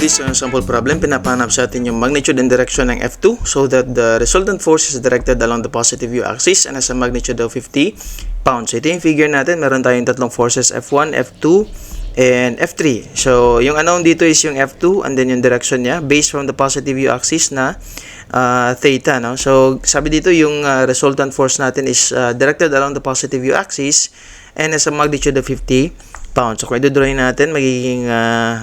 this sample problem, pinapahanap sa atin yung magnitude and direction ng F2 so that the resultant force is directed along the positive u-axis and has a magnitude of 50 pounds. So, ito yung figure natin. Meron tayong tatlong forces, F1, F2, and F3. So, yung unknown dito is yung F2 and then yung direction niya based from the positive u-axis na theta. No? So, sabi dito yung resultant force natin is directed along the positive u-axis and has a magnitude of 50 pounds. So, kung i-drawing natin, magiging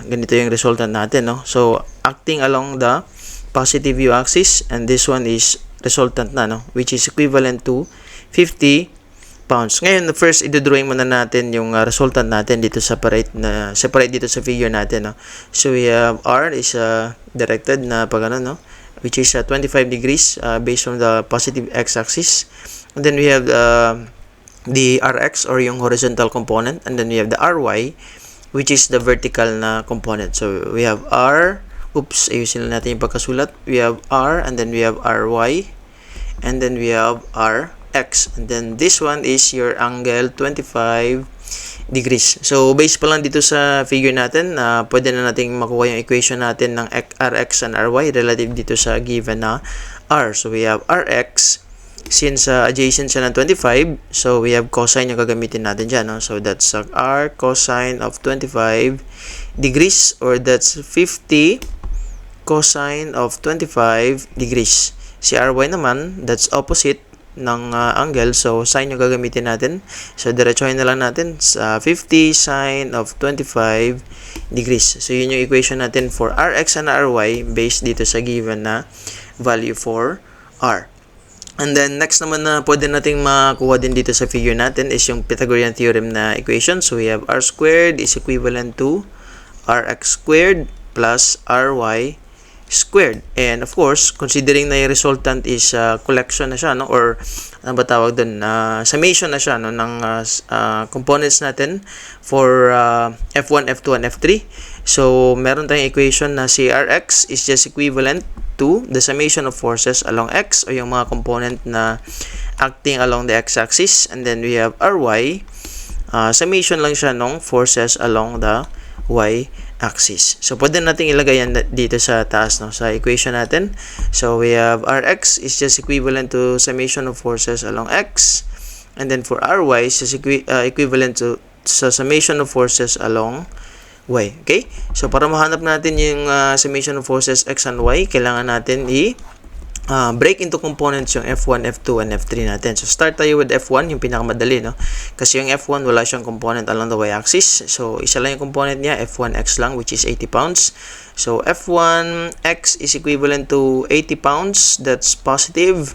ganito yung resultant natin. No? So, acting along the positive u-axis and this one is resultant na, no? Which is equivalent to 50 pounds. Ngayon, first, i-drawing muna natin yung resultant natin dito separate dito sa figure natin. No? So, we have R is directed na pag ano, no? Which is 25 degrees based on the positive x-axis. And then, we have the Rx or yung horizontal component, and then we have the Ry which is the vertical na component. So we have R, ayusin lang natin yung pagkasulat. We have R and then we have Ry and then we have Rx, and then this one is your angle 25 degrees. So based pa lang dito sa figure natin, pwede na nating makuha yung equation natin ng Rx and Ry relative dito sa given na R. So we have Rx. Since adjacent siya ng 25, so we have cosine yung gagamitin natin dyan. No? So that's R cosine of 25 degrees, or that's 50 cosine of 25 degrees. Si Ry naman, that's opposite ng angle, so sine yung gagamitin natin. So diretsuhin na lang natin sa 50 sine of 25 degrees. So yun yung equation natin for Rx and Ry based dito sa given na value for R. And then, next naman na pwede nating makuha din dito sa figure natin is yung Pythagorean theorem na equation. So, we have R squared is equivalent to Rx squared plus Ry squared. And of course, considering na yung resultant is collection na siya, no? Or ano ba tawag dun? Summation na siya, no? Ng components natin for F1, F2, and F3. So, meron tayong equation na si Rx is just equivalent to the summation of forces along X, o yung mga component na acting along the X-axis. And then we have Ry, summation lang siya ng forces along the Y-axis. So, pwede natin ilagay yan dito sa taas, no, sa equation natin. So, we have Rx is just equivalent to summation of forces along X. And then for Ry is just equivalent to sa summation of forces along Y. Okay? So, para mahanap natin yung summation of forces X and Y, kailangan natin break into components yung F1, F2, and F3 natin. So, start tayo with F1, yung pinakamadali, no? Kasi yung F1, wala siyang component along the Y-axis. So, isa lang yung component niya, F1X lang, which is 80 pounds. So, F1X is equivalent to 80 pounds. That's positive.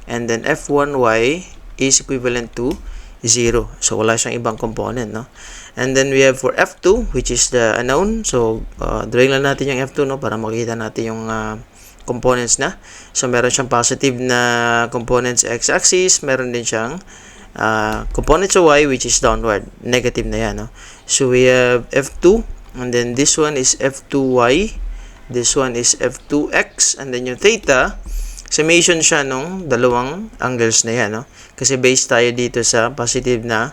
And then, F1Y is equivalent to 0. So, wala siyang ibang component, no? And then, we have for F2, which is the unknown. So, drawing lang natin yung F2, no? Para makita natin yung components na. So, meron siyang positive na components x-axis. Meron din siyang components sa y, which is downward. Negative na yan, no? So, we have F2. And then, this one is F2y. This one is F2x. And then, yung theta, summation siya nung dalawang angles na yan, no? Kasi based tayo dito sa positive na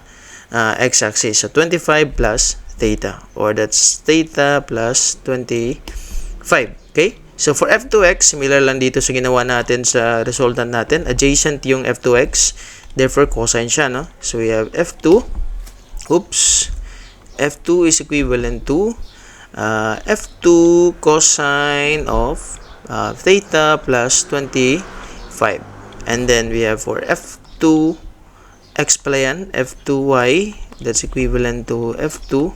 x-axis. So, 25 plus theta. Or that's theta plus 25. Okay? So, for F2x, similar lang dito sa ginawa natin sa resultant natin. Adjacent yung F2x. Therefore, cosine siya, no? So, we have F2. F2 is equivalent to F2 cosine of theta plus 25. And then, we have for F2 x pala yan, F2y, that's equivalent to F2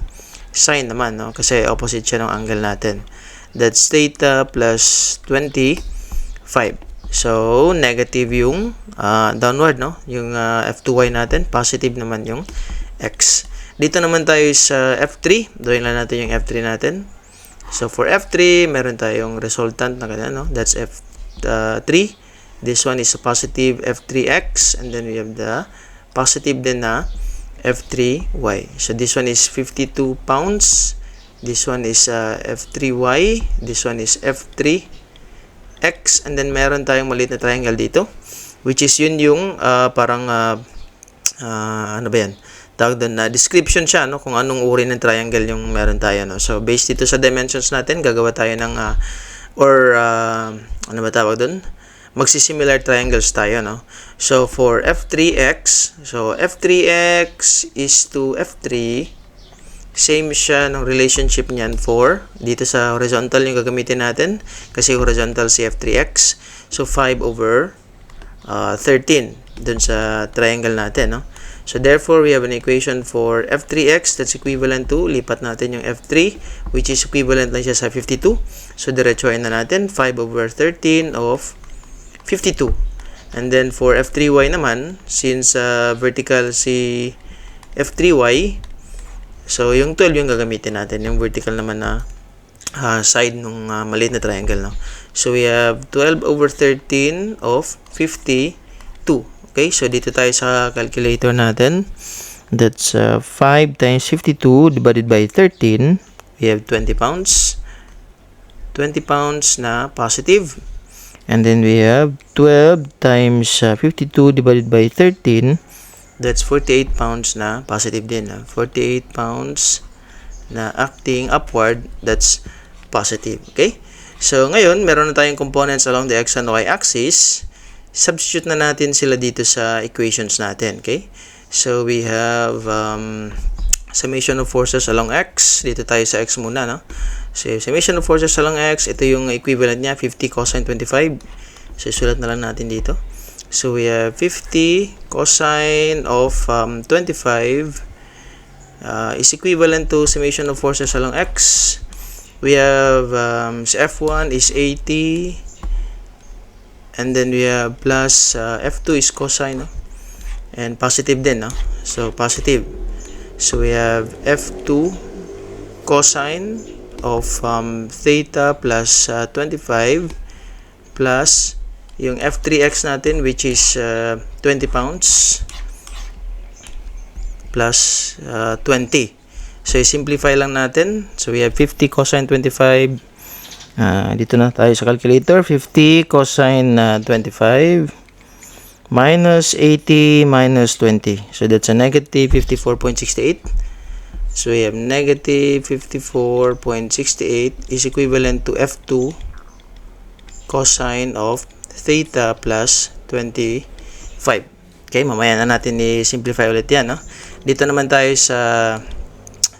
sine naman, no? Kasi opposite siya ng angle natin. That's theta plus 25. So, negative yung downward, no? Yung F2y natin, positive naman yung x. Dito naman tayo sa F3. Drawing lang natin yung F3 natin. So, for F3, meron tayong resultant na ganyan, no? That's F3. This one is a positive F3x, and then we have the positive din na F3y. So, this one is 52 pounds. This one is F3y. This one is F3x. And then, meron tayong maliit na triangle dito. Which is yun yung parang, ano ba yan? tawag doon na description siya, no, kung anong uri ng triangle yung meron tayo, no. So based dito sa dimensions natin, gagawa tayo ng ano ba tawag doon, magsisimilar triangles tayo, no. So for f3x, so f3x is to f3, same siya ng relationship niyan for dito sa horizontal yung gagamitin natin kasi horizontal si f3x, so 5 over 13 dun sa triangle natin, no. So therefore we have an equation for f3x that's equivalent to, lipat natin yung f3 which is equivalent lang siya sa 52, so diretsuhin na natin 5 over 13 of 52. And then for f3y naman, since vertical si f3y, so yung 12 yung gagamitin natin, yung vertical naman na side nung maliit na triangle, no. So we have 12 over 13 of 52. Okay, so dito tayo sa calculator natin. That's 5 times 52 divided by 13. We have 20 pounds. 20 pounds na positive. And then we have 12 times 52 divided by 13. That's 48 pounds na positive din. 48 pounds na acting upward. That's positive. Okay? So, ngayon, meron na tayong components along the x and y axis. Substitute na natin sila dito sa equations natin. Okay? So, we have summation of forces along x. Dito tayo sa x muna, no? So, summation of forces along x, ito yung equivalent niya, 50 cosine 25. So, isulat na lang natin dito. So, we have 50 cosine of 25 is equivalent to summation of forces along x. We have f1 is 80. And then we have plus f2 is cosine, no? And positive din, no? So, positive. So, we have f2 cosine of theta plus 25 plus yung f3x natin which is 20 pounds plus 20. So, i-simplify lang natin. So, we have 50 cosine 25. Dito na tayo sa calculator. 50 cosine 25 minus 80 minus 20. So, that's a negative 54.68. So, we have negative 54.68 is equivalent to f2 cosine of theta plus 25. Okay, mamaya na natin i-simplify ulit yan, no? Dito naman tayo sa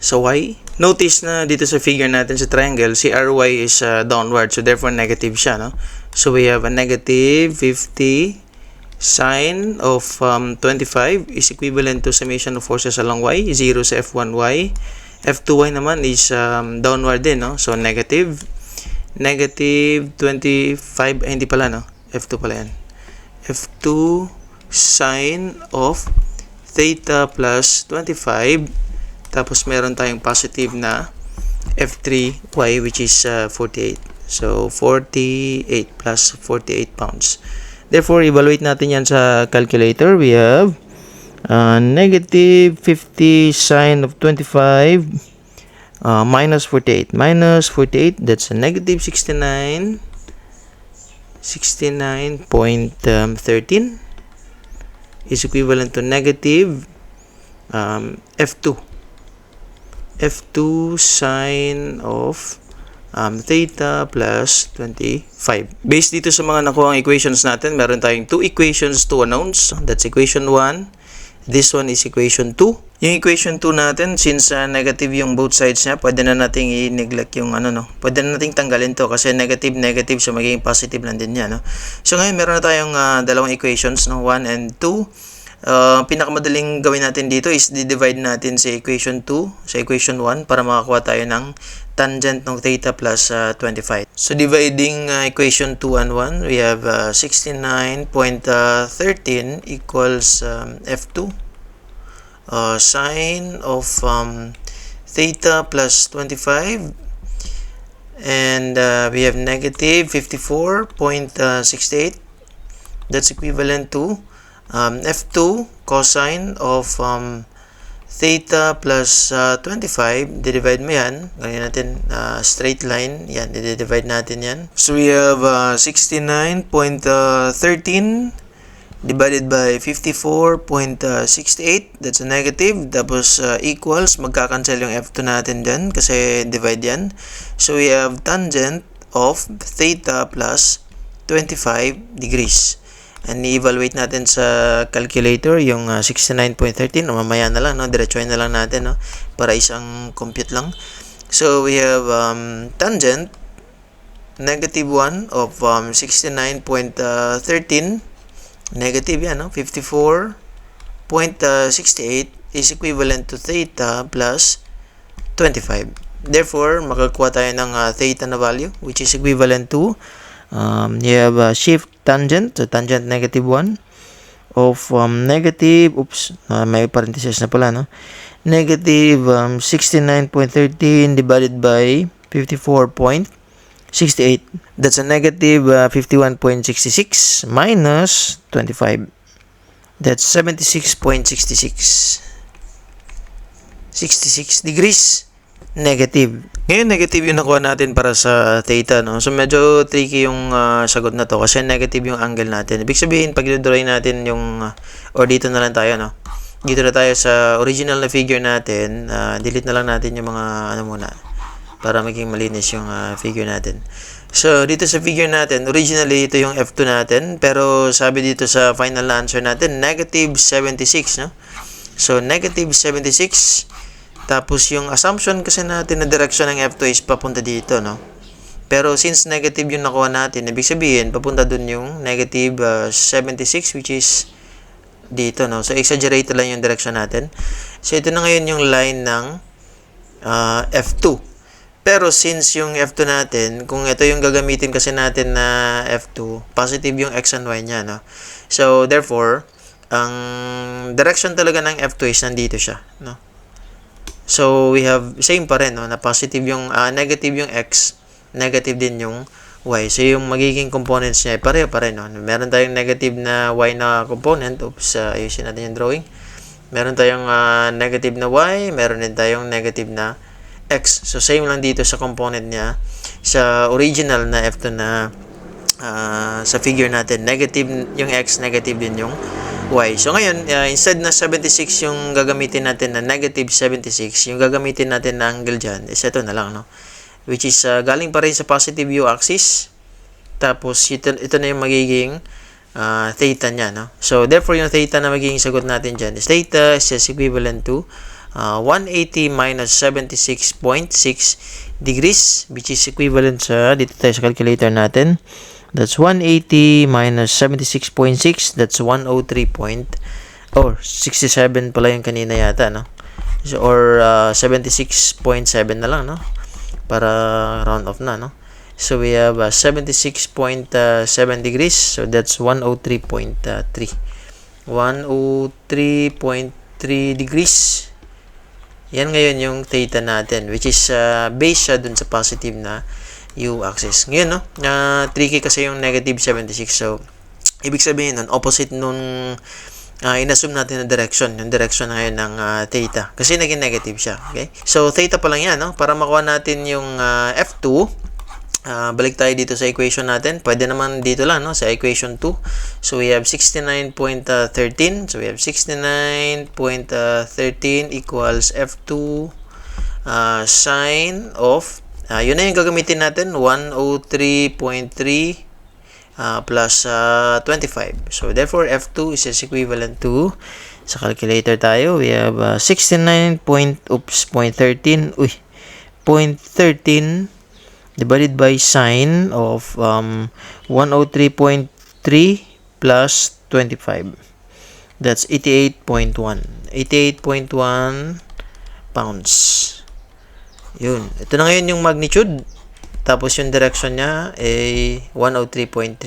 y. Notice na dito sa figure natin sa triangle, si ry is downward, so therefore negative siya, no? So we have a negative 50 sine of 25 is equivalent to summation of forces along y, 0 sa f1y. f2y naman is downward din, no? So negative 25, hindi pala, no? f2 pala yan. f2 sine of theta plus 25. Tapos, meron tayong positive na f3y which is 48. So, 48 plus 48 pounds. Therefore, evaluate natin yan sa calculator. We have negative 50 sine of 25 minus 48. Minus 48, that's a negative 69. 69.13 is equivalent to negative f2. f2 sine of theta plus 25. Based dito sa mga nakuhang equations natin, meron tayong two equations, two unknowns. That's equation 1. This one is equation 2. Yung equation 2 natin, since negative yung both sides niya, pwede na nating i-neglect yung pwede na nating tanggalin to kasi negative, so magiging positive lang din yan, no? So ngayon, meron na tayong dalawang equations, no? 1 and 2. Pinakamadaling gawin natin dito is di-divide natin sa equation 2 sa equation 1 para makakuha tayo ng tangent ng theta plus 25. So dividing equation 2 and 1, we have 69.13 equals f2 sine of theta plus 25, and we have negative 54.68. That's equivalent to f2 cosine of theta plus 25, divide mo yan, ganyan natin straight line, yan, divide natin yan. So we have 69.13 divided by 54.68, that's a negative, tapos equals, magkakancel yung F2 natin dyan kasi divide yan. So we have tangent of theta plus 25 degrees. And i-evaluate natin sa calculator yung 69.13, o mamaya na lang, no? Diretsuhin na lang natin, no? Para isang compute lang. So we have tangent negative 1 of 69.13, negative yan, no? 54.68 is equivalent to theta plus 25. Therefore, makakuha tayo ng theta na value, which is equivalent to you have shift tangent, so tangent negative 1 of negative, may parenthesis na pala, no? Negative 69.13 divided by 54.68. That's a negative 51.66 minus 25. That's 76.66. 66 degrees negative. Ngayon, negative yung nakuha natin para sa theta, no? So, medyo tricky yung sagot na to kasi negative yung angle natin. Ibig sabihin, pag i-drawing natin yung, or dito na lang tayo, no? Dito na tayo sa original na figure natin. Delete na lang natin yung mga, muna, para maging malinis yung figure natin. So, dito sa figure natin, originally, ito yung F2 natin. Pero, sabi dito sa final answer natin, negative 76, no? So, negative 76. Tapos, yung assumption kasi natin na direction ng F2 is papunta dito, no? Pero, since negative yung nakuha natin, ibig sabihin, papunta dun yung negative 76, which is dito, no? So, exaggerate lang yung direction natin. So, ito na ngayon yung line ng F2. Pero, since yung F2 natin, kung ito yung gagamitin kasi natin na F2, positive yung X and Y niya, no? So, therefore, ang direction talaga ng F2 is nandito siya, no? So, we have same pa rin, no? Na positive yung, negative yung X, negative din yung Y. So, yung magiging components niya, pareho pa rin, no? Meron tayong negative na Y na component. Oops, ayusin natin yung drawing. Meron tayong negative na Y, meron din tayong negative na X. So, same lang dito sa component niya. Sa original na F2 na sa figure natin, negative yung X, negative din yung Y. So, ngayon, instead na 76 yung gagamitin natin na negative 76, yung gagamitin natin na angle dyan is ito na lang, no? Which is galing pa rin sa positive u-axis. Tapos, ito na yung magiging theta niya, no? So, therefore, yung theta na magiging sagot natin dyan is theta is just equivalent to 180 minus 76.6 degrees, which is equivalent sa, dito tayo sa calculator natin. That's 180 minus 76.6. That's 103 or 67 pala yung kanina yata, no? So, or 76.7 na lang, no? Para round off na, no? So, we have 76.7 degrees. So, that's 103.3. 103.3 degrees. Yan ngayon yung theta natin, which is base siya dun sa positive na u-axis. Ngayon, no? Tricky kasi yung negative 76. So, ibig sabihin nun, opposite nung inassume natin na direction. Yung direction ngayon ng theta. Kasi naging negative siya. Okay? So, theta pa lang yan, no? Para makuha natin yung F2, balik tayo dito sa equation natin. Pwede naman dito lang, no? Sa equation 2. So, we have 69.13. So, we have 69.13 equals F2 sine of yun na yung gagamitin natin, 103.3 plus 25. So, therefore, F2 is equivalent to, sa calculator tayo, we have 0.13 divided by sine of 103.3 plus 25. That's 88.1. 88.1 pounds. Yun. Ito na ngayon yung magnitude. Tapos yung direction niya ay 103.3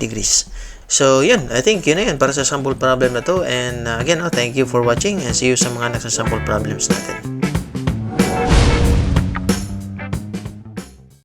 degrees. So, yun. I think yun na yun para sa sample problem na to. And again, thank you for watching and see you sa mga nagsasample problems natin.